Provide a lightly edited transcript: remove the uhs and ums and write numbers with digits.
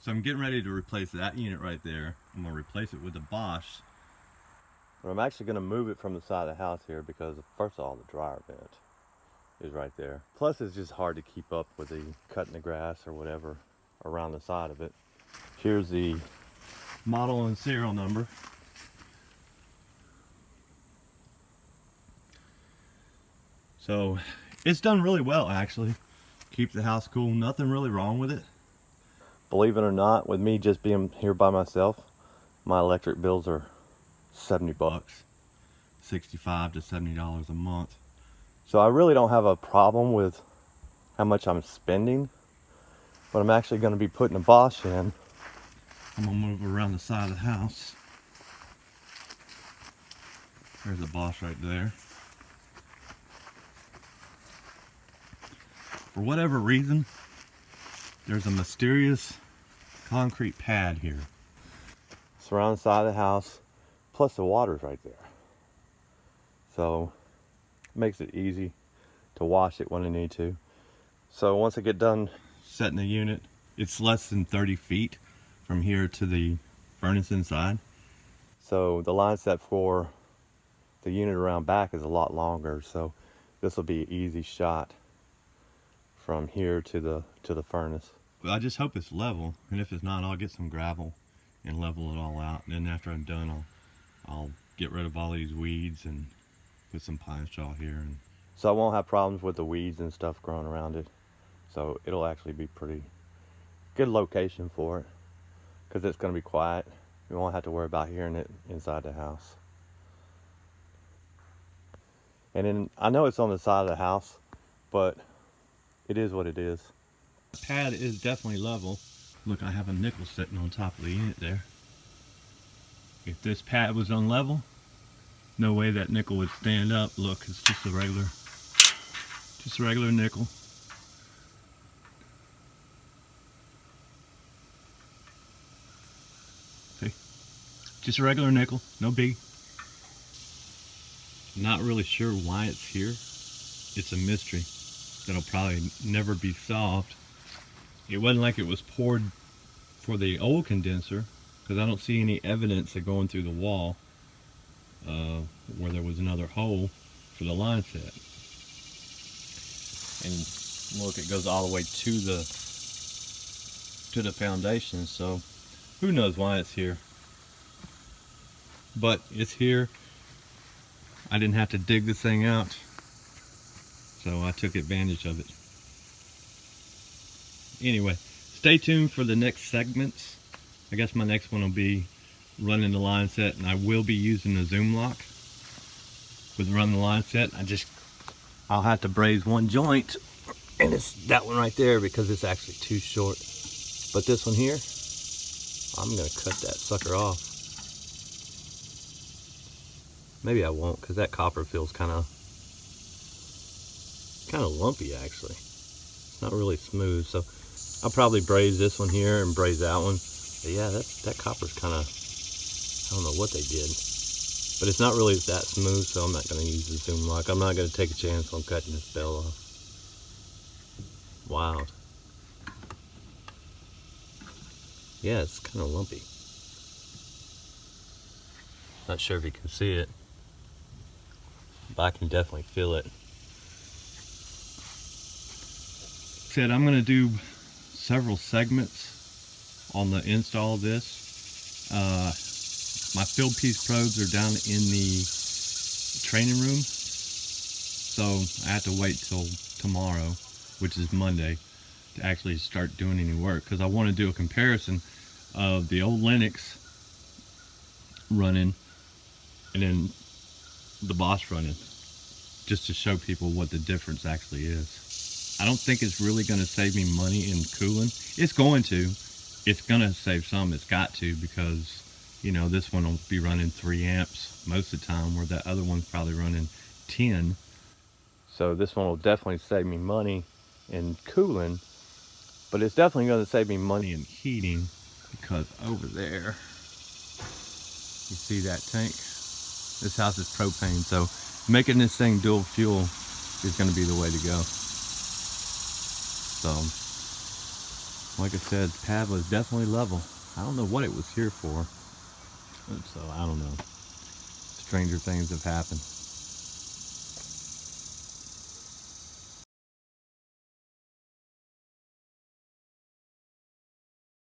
So I'm getting ready to replace that unit right there. I'm gonna replace it with the Bosch. But I'm actually gonna move it from the side of the house here because first of all, the dryer vent is right there. Plus it's just hard to keep up with the cutting the grass or whatever around the side of it. Here's the model and serial number. So it's done really well actually. Keeps the house cool, nothing really wrong with it. Believe it or not, with me just being here by myself, my electric bills are 70 bucks, $65 to $70 a month. So I really don't have a problem with how much I'm spending, but I'm actually going to be putting a Bosch in. I'm going to move around the side of the house. There's a Bosch right there. For whatever reason, there's a mysterious concrete pad here. Surround the side of the house, plus the water's right there. So it makes it easy to wash it when I need to. So once I get done setting the unit, it's less than 30 feet from here to the furnace inside. So the line set for the unit around back is a lot longer, so this will be an easy shot from here to the furnace. But I just hope it's level, and if it's not, I'll get some gravel and level it all out. And then after I'm done, I'll get rid of all these weeds and put some pine straw here. And so I won't have problems with the weeds and stuff growing around it. So it'll actually be pretty good location for it, because it's going to be quiet. We won't have to worry about hearing it inside the house. And then I know it's on the side of the house, but it is what it is. The pad is definitely level. Look, I have a nickel sitting on top of the unit there. If this pad was unlevel, no way that nickel would stand up. Look, it's just a regular nickel. See? Just a regular nickel, no big. Not really sure why it's here. It's a mystery that'll probably never be solved. It wasn't like it was poured for the old condenser, because I don't see any evidence of going through the wall where there was another hole for the line set. And look, it goes all the way to the foundation, so who knows why it's here. But it's here. I didn't have to dig this thing out, so I took advantage of it. Anyway, stay tuned for the next segments. I guess my next one will be running the line set, and I will be using the zoom lock with running the line set. I'll have to braze one joint, and it's that one right there because it's actually too short. But this one here, I'm gonna cut that sucker off. Maybe I won't, because that copper feels kind of lumpy actually. It's not really smooth, so I'll probably braze this one here and braze that one. But yeah, that copper's kind of, I don't know what they did. But it's not really that smooth, so I'm not going to use the zoom lock. I'm not going to take a chance on cutting this bell off. Wow. Yeah, it's kind of lumpy. Not sure if you can see it, but I can definitely feel it. Said I'm going to do several segments on the install of this. My field piece probes are down in the training room, so I have to wait till tomorrow, which is Monday, to actually start doing any work, because I want to do a comparison of the old Linux running and then the Bosch running, just to show people what the difference actually is. I don't think it's really going to save me money in cooling. It's going to. It's going to save some. It's got to, because, you know, this one will be running 3 amps most of the time, where that other one's probably running 10. So this one will definitely save me money in cooling, but it's definitely going to save me money in heating, because over there, you see that tank? This house is propane, so making this thing dual fuel is going to be the way to go. So like I said, the pad was definitely level. I don't know what it was here for, so I don't know. Stranger things have happened.